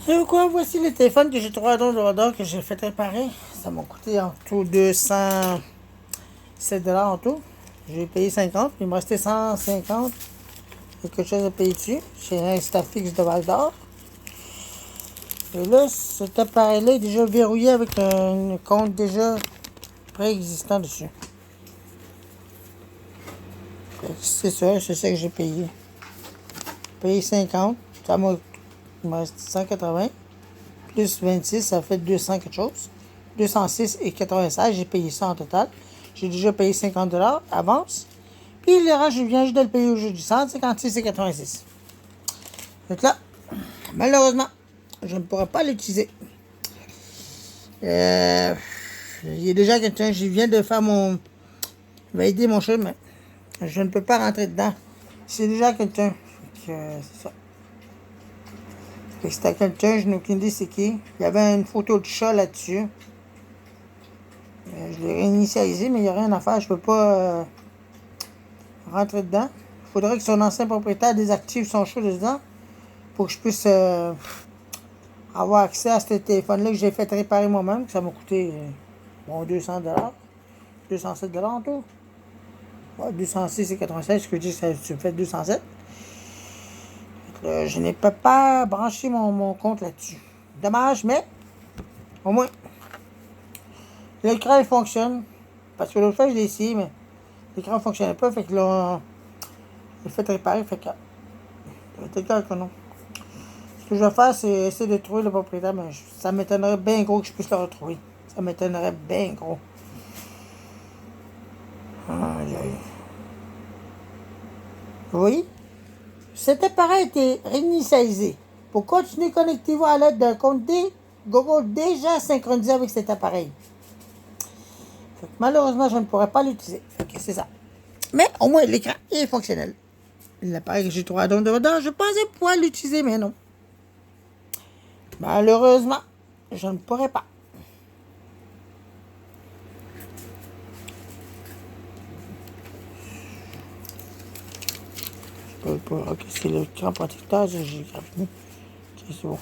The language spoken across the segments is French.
Et quoi, voici le téléphone que j'ai trouvé à Don Dorador que j'ai fait réparer. Ça m'a coûté en tout 207 $ en tout. J'ai payé 50, puis il me restait 150. Il y a quelque chose à payer dessus. Chez Instafix de Val d'Or. Et là, cet appareil-là est déjà verrouillé avec un compte déjà préexistant dessus. C'est ça, c'est ça que j'ai payé. J'ai payé 50, il me reste 180. Plus 26, ça fait 200 quelque chose. 206 et 96, j'ai payé ça en total. J'ai déjà payé 50 $ avance. Puis le reste, je viens juste de le payer aujourd'hui. 156 et 86. Donc là, malheureusement, je ne pourrai pas l'utiliser. Il y a déjà quelqu'un, je viens de faire mon... Il va aider mon chat, mais je ne peux pas rentrer dedans. C'est déjà quelqu'un. C'est ça. C'était quelqu'un, je n'ai aucune idée c'est qui. Il y avait une photo de chat là-dessus. Je l'ai réinitialisé, mais il n'y a rien à faire. Je peux pas rentrer dedans. Il faudrait que son ancien propriétaire désactive son chat dedans pour que je puisse avoir accès à ce téléphone-là que j'ai fait réparer moi-même. Ça m'a coûté 200 $. 207 $ en tout. Ouais, 206 et 96, ce que je dis, ça fait 207. Je n'ai pas branché mon compte là-dessus. Dommage, mais au moins, l'écran fonctionne. Parce que l'autre fois, je l'ai essayé, mais l'écran ne fonctionnait pas. Fait que là, je l'ai fait réparer. Fait que peut-être que non. Ce que je vais faire, c'est essayer de trouver le propriétaire, mais ça m'étonnerait bien gros que je puisse le retrouver. Ça m'étonnerait bien gros. Aïe, aïe. Vous voyez? Cet appareil a été réinitialisé. Pour continuer, connectez-vous à l'aide d'un compte Google déjà synchronisé avec cet appareil. Fait que malheureusement, je ne pourrais pas l'utiliser. C'est ça. Mais au moins, l'écran est fonctionnel. L'appareil que j'ai trouvé à Don dedans, je pensais pouvoir l'utiliser, mais non. Malheureusement, je ne pourrais pas. Ok, c'est l'écran protecteur, j'ai graffiné. Ok, c'est bon.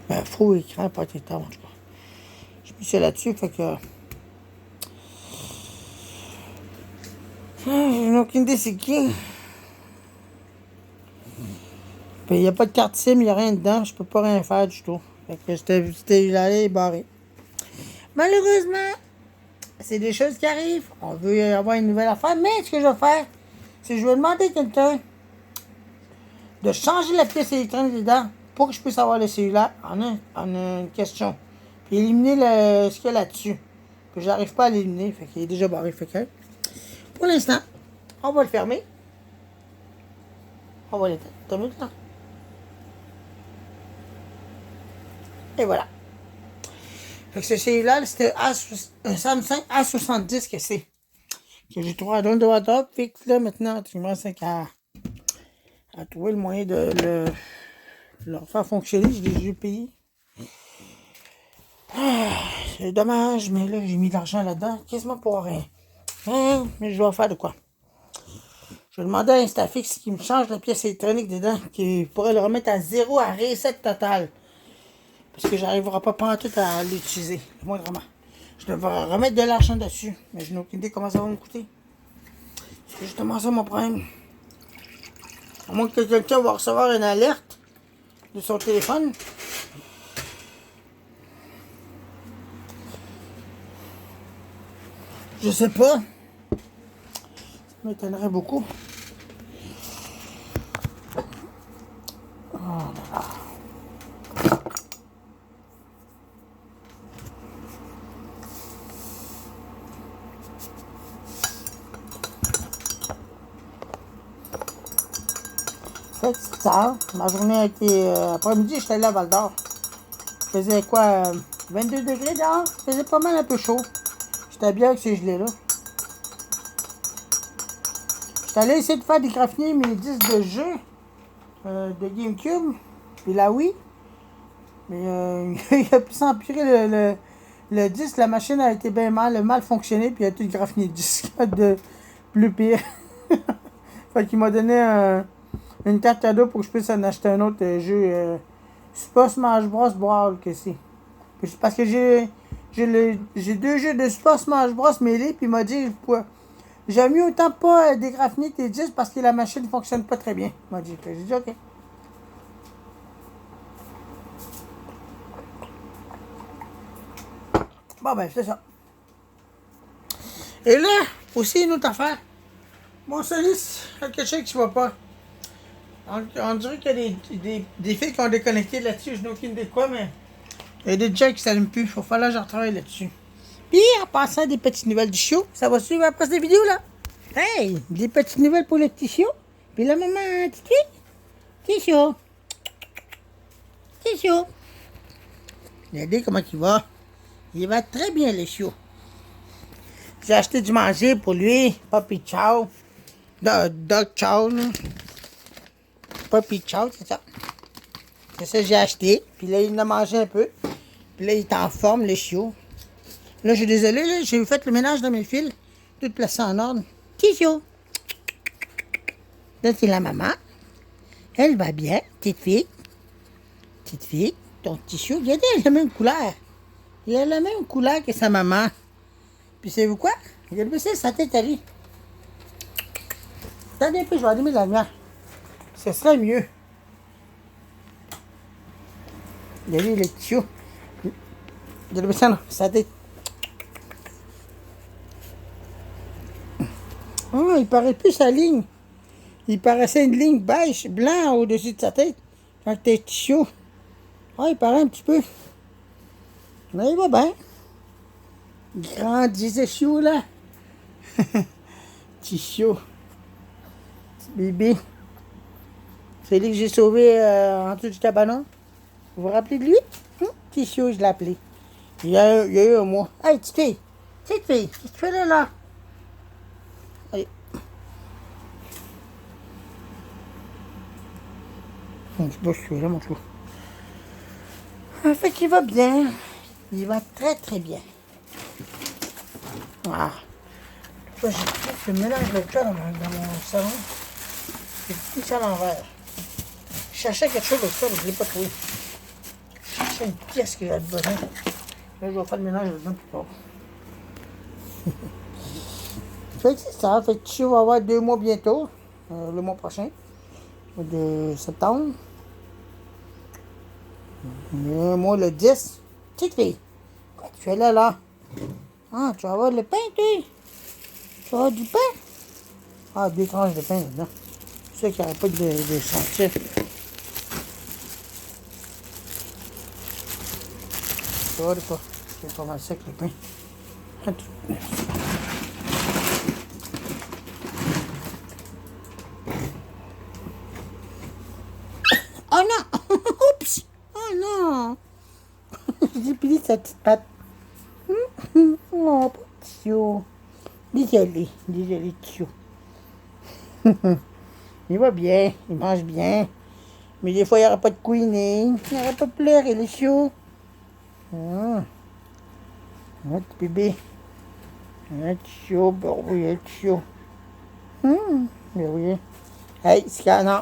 Ben, faux écran protecteur, en tout cas. Je me suis là-dessus, fait que... Je n'ai aucune idée c'est qui. Il n'y a pas de carte SIM, il n'y a rien dedans, je peux pas rien faire du tout. Fait que c'était allé barré. Malheureusement, c'est des choses qui arrivent. On veut avoir une nouvelle affaire, mais ce que je vais faire, c'est que je vais demander à quelqu'un de changer la pièce électronique dedans pour que je puisse avoir le cellulaire en une question. Puis éliminer ce qu'il y a là-dessus. Que j'arrive pas à l'éliminer, fait qu'il est déjà barré. Fait que, pour l'instant, on va le fermer. On va l'éteindre. Là. Et voilà. Fait que ce cellulaire, c'était un Samsung A70 que c'est. Que j'ai trouvé à Don de Water. Fait que là, maintenant, tu me reste qu'à trouver le moyen de le faire fonctionner. Je l'ai déjà payé. C'est dommage, mais là, j'ai mis de l'argent là-dedans. Quasiment pour rien. Mais je vais faire de quoi? Je vais demander à Instafix qui me change la pièce électronique dedans, qui pourrait le remettre à 0 à reset total. Parce que j'arriverai pas tout à l'utiliser, moindrement. Je devrais remettre de l'argent dessus, mais je n'ai aucune idée comment ça va me coûter. C'est justement ça mon problème. À moins que quelqu'un va recevoir une alerte de son téléphone. Je sais pas. Ça m'étonnerait beaucoup. Oh là là. En fait, c'est ça. Ma journée a été... après-midi, j'étais allé à Val d'Or. Il faisait quoi? 22 degrés dehors. Il faisait pas mal un peu chaud. J'étais bien avec ces gelées-là. J'étais allé essayer de faire dégraffiner mes disques de jeu de GameCube. Puis là, oui. Mais il a pu s'empirer le disque. La machine a été bien mal fonctionné. Puis il a tout graffiné le disque de plus pire. Fait qu'il m'a donné une carte cadeau pour que je puisse en acheter un autre jeu Super Smash Bros. Brawl que c'est. Parce que j'ai 2 jeux de Super Smash Bros. Mêlés, puis il m'a dit, j'aime mieux autant pas dégraffiner tes disques parce que la machine ne fonctionne pas très bien. Il m'a dit, j'ai dit, ok. Bon, ben, c'est ça. Et là, aussi, une autre affaire. Mon service, quelque chose qui va pas. On dirait qu'il y a des filles qui ont déconnecté là-dessus. Je n'ai aucune idée de quoi, mais il y a des gens qui ne s'allument plus. Il va falloir que je retravaille là-dessus. Puis, en passant des petites nouvelles du show, ça va suivre après cette vidéo là. Hey, des petites nouvelles pour le petit chiot. Puis la maman, petite fille. Petit chiot. Petit chiot. Regardez comment il va. Il va très bien, le chiot. J'ai acheté du manger pour lui. Papi Chow. Dog Chow, là. Papi Chow, c'est ça. C'est ça que j'ai acheté. Puis là, il en a mangé un peu. Puis là, il est en forme, le chiot. Là, je suis désolé, là, j'ai fait le ménage de mes fils. Tout placé en ordre. Petit chiot. Là, c'est la maman. Elle va bien. Petite fille. Petite fille. Ton petit chiot, regardez, il a la même couleur. Il a la même couleur que sa maman. Puis savez-vous quoi? Regardez, c'est sa tête à lui. Attendez un peu, je vais allumer la lumière. Ce serait mieux. Regardez le petit chiot. Regardez ça, là, sa tête. Oh, il paraît plus sa ligne. Il paraissait une ligne beige, blanc au-dessus de sa tête. Quand t'es petit chiot. Ah, il paraît un petit peu. Mais il va bien. Grandis ce chiot, là. Petit chiot. Petit bébé. C'est lui que j'ai sauvé en dessous du cabanon. Vous vous rappelez de lui? Petit chiot, je l'ai appelé. Il y a eu un mois. Hey, petite fille. Petite fille, qu'est-ce que tu fais là? Allez. Je sais pas si tu es là, mon chou. En fait, il va bien. Il va très très bien. Ah. J'ai fait le mélange de cœur dans mon salon. J'ai tout ça à l'envers. Je cherchais quelque chose de ça, mais je ne l'ai pas trouvé. Je cherchais une pièce que j'avais besoin. Là, je vais faire le ménage dedans plus tard. Fait que c'est ça. Fait que tu vas avoir 2 mois bientôt. Le mois prochain. De septembre. Moi, le 10. Petite fille. Quoi tu fais là? Ah, tu vas avoir le pain, toi? Tu vas avoir du pain? Ah, 2 tranches de pain là-dedans. C'est sûr qu'il n'y aurait pas de sentir. Ça va pas. Je vais commencer avec le pain. Oh non! Oups! Oh non! J'ai plié sa petite patte. Oh, petit chiot. Désolé, petit chiot. Il va bien, il mange bien. Mais des fois, il n'y aura pas de couiner. Il n'y aura pas de pleurer, les chiots. Ah, petit bébé. Un petit chiot, ben oui, un petit chiot. Ben oui. Hey, Ska, non.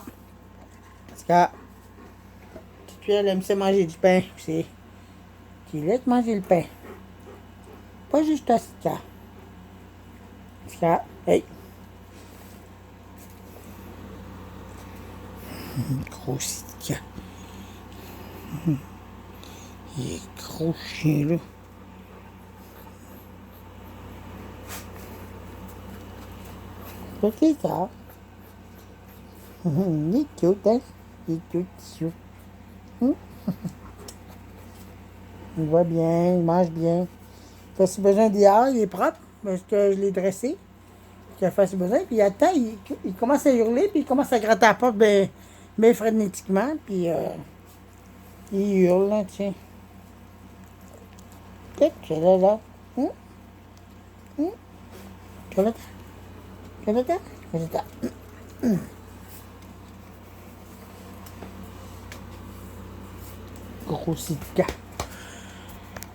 Ska. Petite fille, elle aime ça manger du pain. C'est. Tu laisses manger le pain. Pas juste toi, Ska. Ska, hey. Gros Ska. Il est gros chien, là. C'est ça. Il est cute, hein? Il est cute, chou. Il va bien, il mange bien. Il fait ses besoins d'hier, il est propre, parce que je l'ai dressé. Il a fait ses besoins, puis il attend, il commence à hurler, puis il commence à gratter la porte bien frénétiquement, puis il hurle, là, tiens. Qu'est-ce que c'est là? Gros Ska.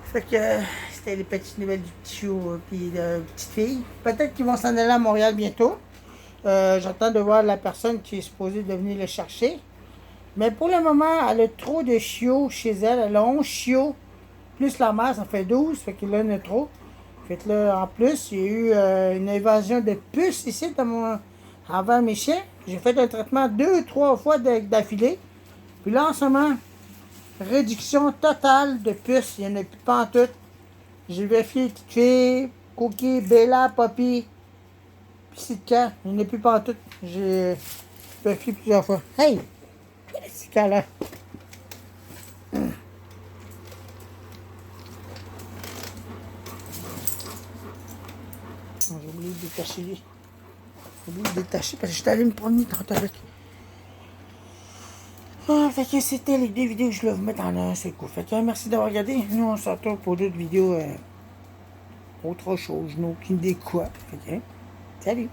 Fait que c'était les petites nouvelles du petit chou puis de petite fille. Peut-être qu'ils vont s'en aller à Montréal bientôt. J'attends de voir la personne qui est supposée de venir le chercher. Mais pour le moment, elle a trop de chiots chez elle. Elle a 11 chiots. Plus la mère, ça fait 12. Fait que là, il y en a trop. Fait que là, en plus, il y a eu une invasion de puces ici envers mes chiens. J'ai fait un traitement 2-3 fois d'affilée. Puis là, en ce moment, réduction totale de puces. Il n'y en a plus pas en tout. J'ai vérifié les petites filles, Cookie, Bella, Poppy, puis Sitka. Il n'y en a plus pas en tout. J'ai vérifié plusieurs fois. Hey! Quel Sitka là? J'ai oublié de détacher. J'ai oublié de détacher parce que j'étais allé me promener tantôt avec. Ah, fait que c'était les 2 vidéos que je voulais vous mettre en un, c'est cool. Fait que merci d'avoir regardé. Nous, on se retrouve pour d'autres vidéos. Autre chose, j'ai aucune idée quoi. Fait que, salut!